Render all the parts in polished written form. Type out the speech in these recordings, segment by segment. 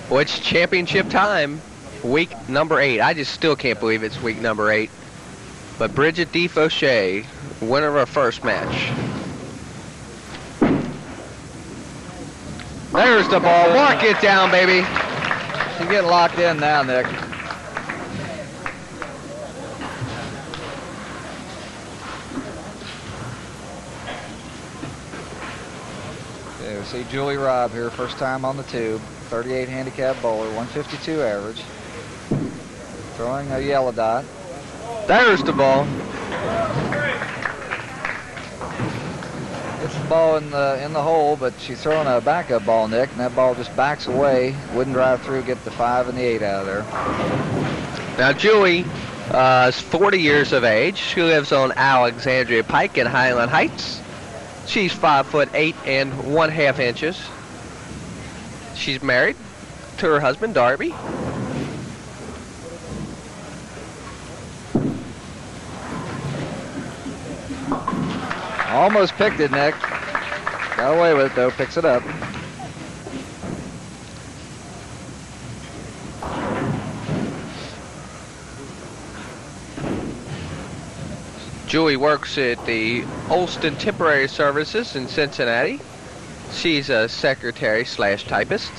Well, it's championship time, week number 8. I just still can't believe it's week number 8. But Bridget DeFosha, winner of our first match. There's the ball. Mark it down, baby. She's getting locked in now, Nick. Okay, we see Julie Robb here, first time on the tube. 38 handicap bowler, 152 average. Throwing a yellow dot. There's the ball. Gets the ball in the hole, but she's throwing a backup ball, Nick, and that ball just backs away. Wouldn't drive through, get the 5 and the 8 out of there. Now Julie is 40 years of age. She lives on Alexandria Pike in Highland Heights. She's 5'8" and 1/2 inches. She's married to her husband Darby. Almost picked it, Nick. Got away with it, though. Picks it up. Julie works at the Olston Temporary Services in Cincinnati. She's a secretary/typist.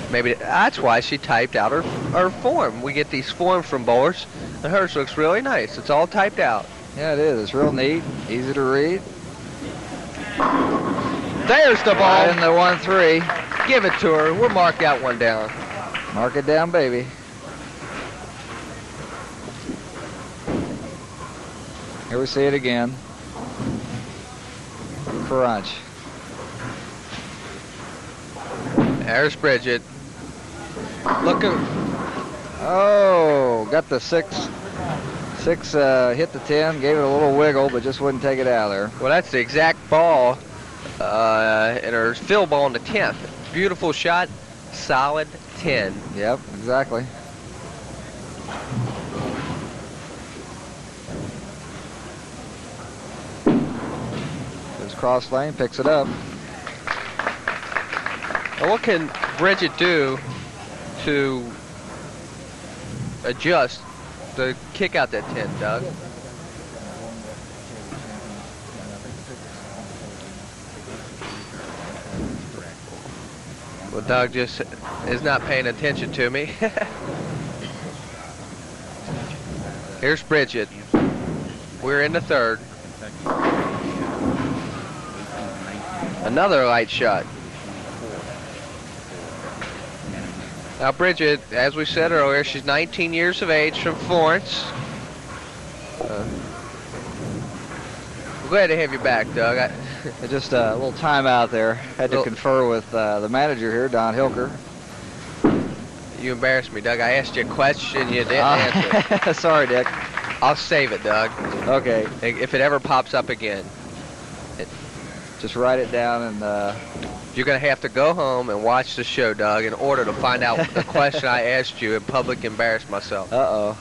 Maybe that's why she typed out her form. We get these forms from bowlers, and hers looks really nice. It's all typed out. Yeah, it is. It's real neat, easy to read. There's the ball. Right in the 1-3. Give it to her. We'll mark that one down. Mark it down, baby. Here we see it again. Crunch. There's Bridget. Look at. Oh, got the 6. Hit the 10, gave it a little wiggle, but just wouldn't take it out of there. Well, that's the exact ball in her fill ball in the 10th. Beautiful shot, solid 10. Yep, exactly. Goes cross lane, picks it up. Now what can Bridget do to adjust to kick out that 10, Doug? Well, Doug just is not paying attention to me. Here's Bridget. We're in the 3rd. Another light shot. Now Bridget, as we said earlier, she's 19 years of age from Florence. We're glad to have you back, Doug. Just a little timeout there. Had to confer with the manager here, Don Hilker. You embarrassed me, Doug. I asked you a question, you didn't answer. Sorry, Dick. I'll save it, Doug. Okay. If it ever pops up again. Just write it down and... You're going to have to go home and watch the show, Doug, in order to find out the question I asked you in public, embarrass myself. Uh-oh.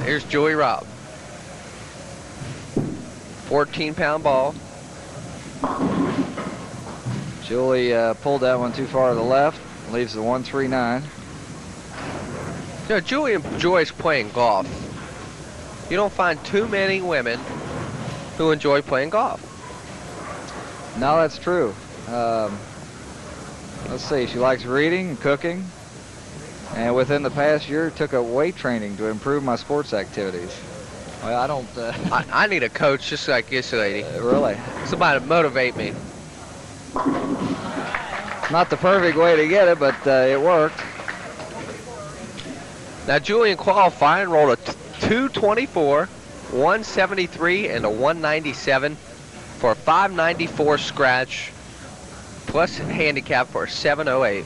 Here's Julie Robb. 14-pound ball. Julie pulled that one too far to the left. Leaves the 139. You know, Julie enjoys playing golf. You don't find too many women who enjoy playing golf. No, that's true. Let's see. She likes reading and cooking. And within the past year, took up weight training to improve my sports activities. Well, I don't... I need a coach just like this lady. Really? Somebody to motivate me. Not the perfect way to get it, but it worked. Now, Julie in qualifying rolled a 224, 173, and a 197 for a 594 scratch, plus handicap for a 708.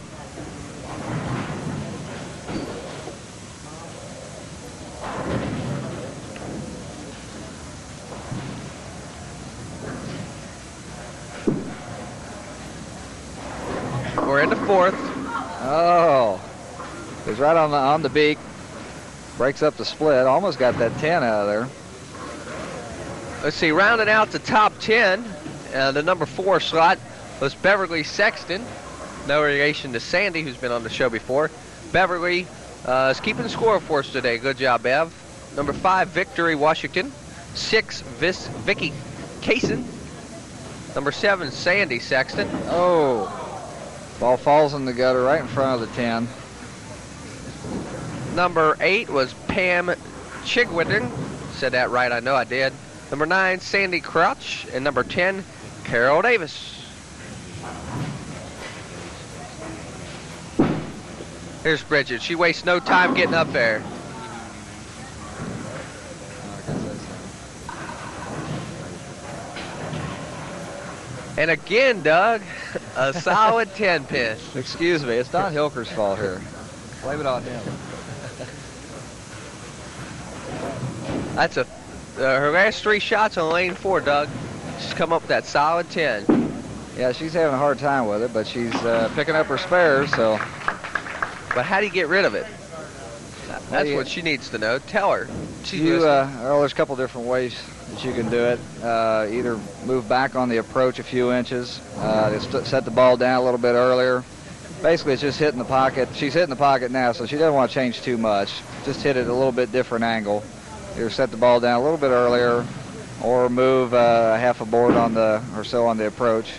We're in the 4th. Oh, it's right on the beak. Breaks up the split. Almost got that 10 out of there. Let's see, rounding out the top 10, the number 4 slot was Beverly Sexton. No relation to Sandy, who's been on the show before. Beverly is keeping score for us today. Good job, Bev. Number 5, Victory Washington. 6, Vicky Kaysen. Number 7, Sandy Sexton. Oh, ball falls in the gutter right in front of the 10. Number 8 was Pam Chigwitten. Said that right, I know I did. Number 9, Sandy Crouch. And number 10, Carol Davis. Here's Bridget. She wastes no time getting up there. And again, Doug, a solid 10 pin. Excuse me, it's Don Hilker's fault here. Blame it on him. That's her last 3 shots on lane 4, Doug. She's come up with that solid 10. Yeah, she's having a hard time with it, but she's picking up her spares, so. But how do you get rid of it? That's what she needs to know. Tell her. Well, there's a couple different ways that you can do it. Either move back on the approach a few inches, just set the ball down a little bit earlier. Basically, it's just hitting the pocket. She's hitting the pocket now, so she doesn't want to change too much. Just hit it at a little bit different angle. Either set the ball down a little bit earlier, or move half a board or so on the approach.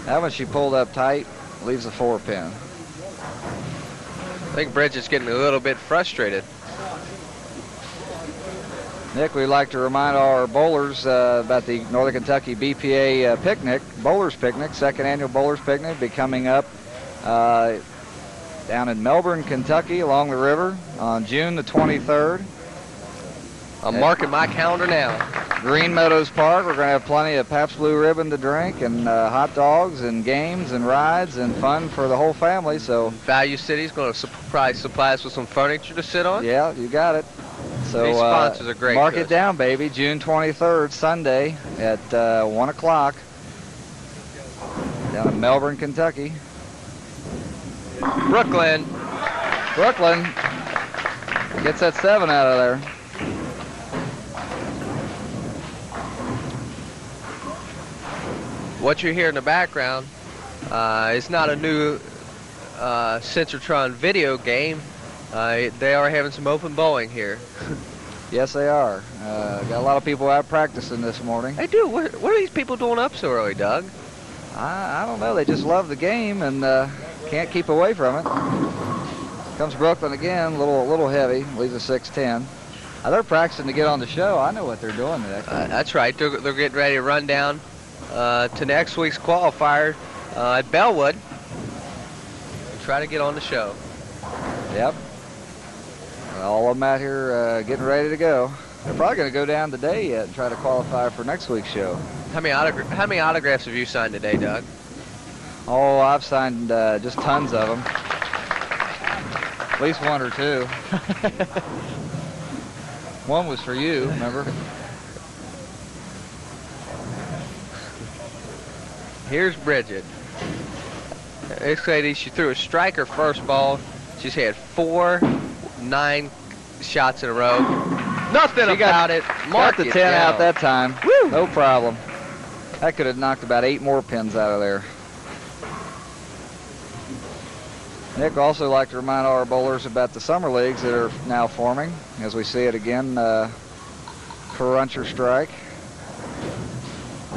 That one she pulled up tight, leaves a 4 pin. I think Bridget's getting a little bit frustrated. Nick, we'd like to remind our bowlers about the Northern Kentucky BPA picnic, Bowlers Picnic, 2nd annual Bowlers Picnic, be coming up down in Melbourne, Kentucky, along the river on June the 23rd. I'm marking my calendar now. Green Meadows Park. We're going to have plenty of Pabst Blue Ribbon to drink, and hot dogs and games and rides and fun for the whole family. So Value City's going to probably supply us with some furniture to sit on. Yeah, you got it. So these sponsors are great. Mark it down, baby. June 23rd, Sunday at 1 o'clock down in Melbourne, Kentucky. Brooklyn gets that 7 out of there. What you hear in the background is not a new Centrotron video game. They are having some open bowling here. Yes, they are. Got a lot of people out practicing this morning. They do. What are these people doing up so early, Doug? I don't know. They just love the game and can't keep away from it. Comes Brooklyn again, a little heavy, leaves a 6-10. They're practicing to get on the show. I know what they're doing next. That's right. They're getting ready to run down to next week's qualifier at Bellwood and try to get on the show. Yep. All of them out here getting ready to go. They're probably going to go down today yet and try to qualify for next week's show. How many autographs have you signed today, Doug? Oh, I've signed just tons of them. At least 1 or 2. One was for you, remember? Here's Bridget. This lady, she threw a striker first ball. She's had 9 shots in a row. Nothing about it. Got the 10 out that time. Woo! No problem. That could have knocked about 8 more pins out of there. Nick, also like to remind our bowlers about the summer leagues that are now forming. As we see it again, Cruncher Strike.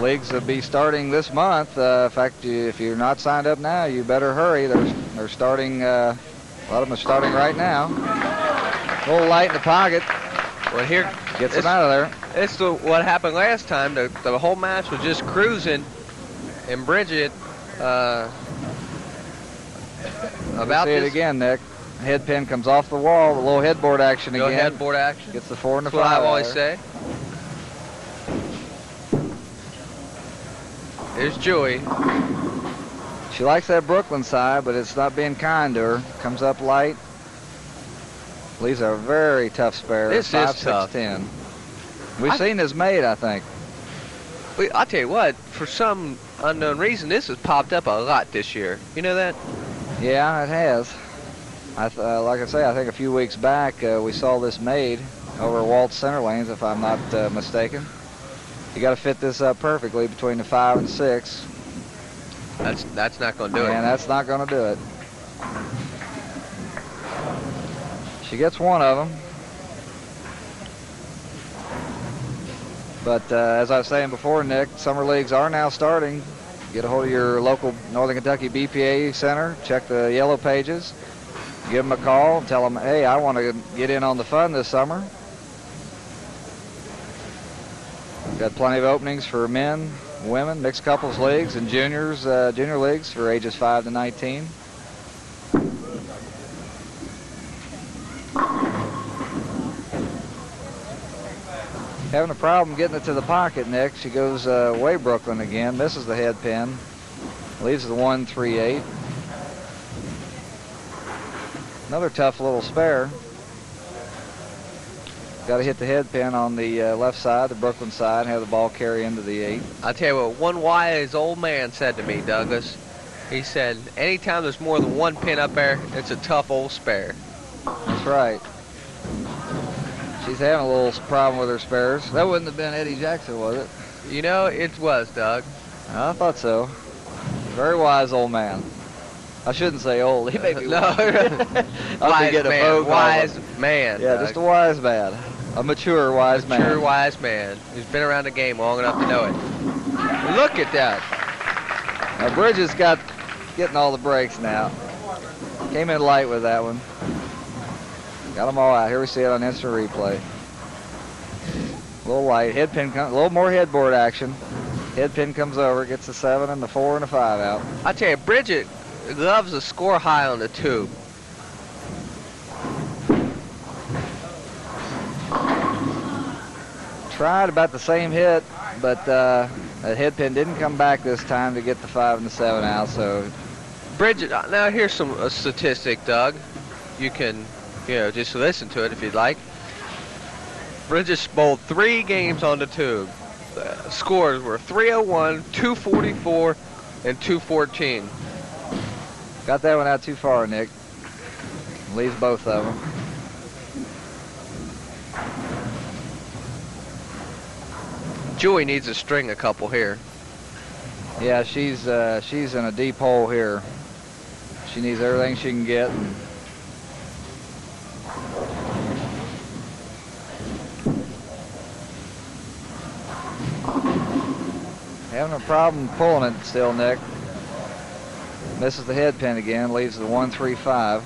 Leagues will be starting this month. In fact, if you're not signed up now, you better hurry. They're starting. A lot of them are starting right now. A little light in the pocket. Well, here gets them out of there. It's what happened last time. The whole match was just cruising, and Bridget. About see it again, Nick. Head pin comes off the wall. The little headboard action again. Headboard action. Gets the 4 and the 5. That's what I always say. Here's Joey. She likes that Brooklyn side, but it's not being kind to her. Comes up light. Leaves a very tough spare. This 5, is tough. 6, 10. We've seen this made, I think. I'll tell you what. For some unknown reason, this has popped up a lot this year. You know that? Yeah, it has. Like I say, I think a few weeks back we saw this made over at Walt's Center Lanes, if I'm not mistaken. You got to fit this up perfectly between the 5 and 6. That's not going to do it. And that's not going to do it. She gets one of them. But as I was saying before, Nick, summer leagues are now starting. Get a hold of your local Northern Kentucky BPA center. Check the yellow pages. Give them a call and tell them, hey, I want to get in on the fun this summer. Got plenty of openings for men, women, mixed couples leagues, and junior leagues for ages 5 to 19. Having a problem getting it to the pocket, Nick. She goes way Brooklyn again. Misses the head pin. Leaves the 1-3-8. Another tough little spare. Got to hit the head pin on the left side, the Brooklyn side, and have the ball carry into the 8. I'll tell you what, one wise old man said to me, Douglas. He said, anytime there's more than one pin up there, it's a tough old spare. That's right. She's having a little problem with her spares. That wouldn't have been Eddie Jackson, was it? You know, it was, Doug. I thought so. Very wise old man. I shouldn't say old. He may be No. wise man. Wise man. Yeah, Doug. just a wise man. A mature wise man. Mature wise man who's been around the game long enough to know it. Look at that. Now Bridget's getting all the breaks now. Came in light with that one. Got them all out. Here we see it on instant replay. A little light. Head pin a little more headboard action. Head pin comes over, gets the 7 and the 4 and the 5 out. I tell you, Bridget loves to score high on the tube. Tried about the same hit, but the head pin didn't come back this time to get the 5 and the 7 out. So Bridget, now here's some statistic, Doug. You can, just listen to it if you'd like. Bridget's bowled 3 games on the tube. The scores were 301, 244, and 214. got that one out too far, Nick. Leaves both of them. Joey needs to string a couple here. Yeah, she's in a deep hole here. She needs everything she can get. Having a problem pulling it still, Nick. Misses the head pin again, leaves the 1-3-5.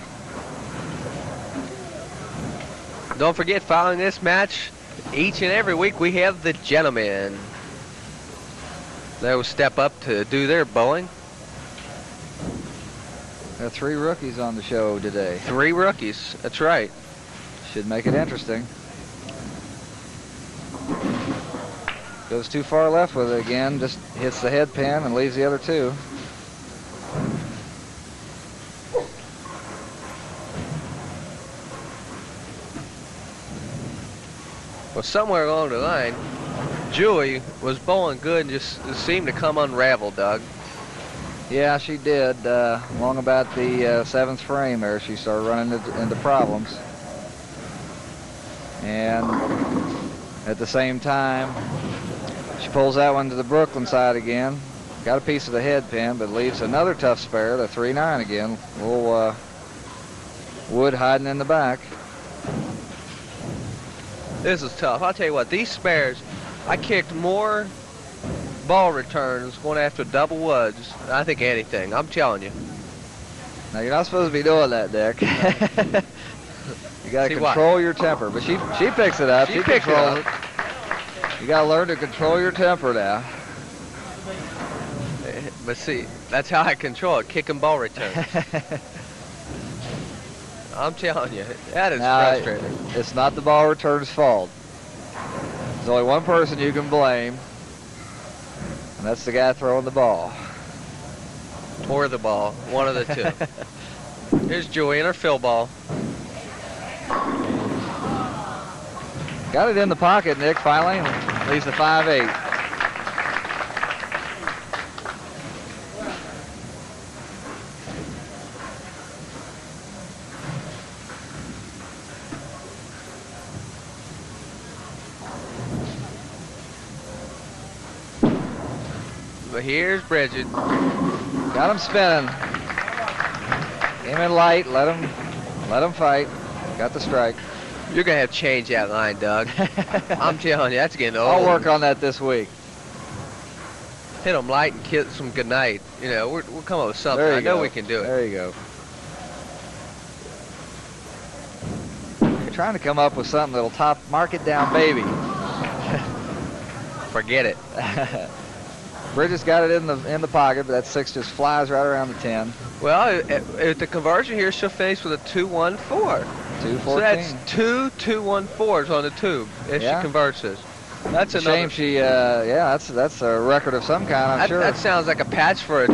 Don't forget, following this match, each and every week we have the gentlemen. They will step up to do their bowling. There are 3 rookies on the show today. 3 rookies, that's right. Should make it interesting. Goes too far left with it again, just hits the head pin and leaves the other 2. Well, somewhere along the line, Julie was bowling good and just seemed to come unraveled, Doug. Yeah, she did. Long about the 7th frame there, she started running into problems. And at the same time, she pulls that one to the Brooklyn side again. Got a piece of the head pin, but leaves another tough spare, the 3-9 again. A little wood hiding in the back. This is tough. I'll tell you what, these spares, I kicked more ball returns going after double woods than I think anything. I'm telling you. Now, you're not supposed to be doing that, Dick. You got to control your temper. But she picks it up. She controls it. You got to learn to control your temper now. But see, that's how I control it, kicking ball returns. I'm telling you, that is frustrating. It's not the ball return's fault. There's only one person you can blame, and that's the guy throwing the ball. Or the ball, one of the 2. Here's Joey in her fill ball. Got it in the pocket, Nick, finally. Leaves the 5-8. But here's Bridget. Got him spinning. Came in light. Let him fight. Got the strike. You're gonna have to change that line, Doug. I'm telling you, that's getting old. I'll work on that this week. Hit them light and kiss them goodnight. You know, we'll come up with something. I know we can do it. There you go. You're trying to come up with something that'll mark it down, baby. Forget it. Bridget's got it in the pocket, but that 6 just flies right around the 10. Well, at the conversion here, she'll finish with a 2-1-4. 2-14. So that's 2 2-1-4s on the tube if she converts this. That's a shame she, that's a record of some kind, I'm sure. That sounds like a patch for a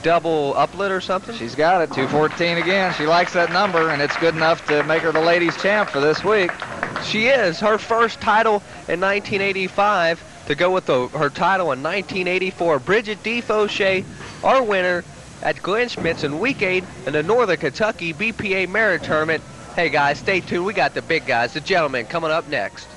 double uplet or something. She's got it, 214 again. She likes that number, and it's good enough to make her the ladies' champ for this week. She is. Her first title in 1985 to go with her title in 1984. Bridget DeFosha, our winner at Glenn Schmidt's in Week 8 in the Northern Kentucky BPA Merit Tournament. Hey, guys, stay tuned. We got the big guys, the gentlemen, coming up next.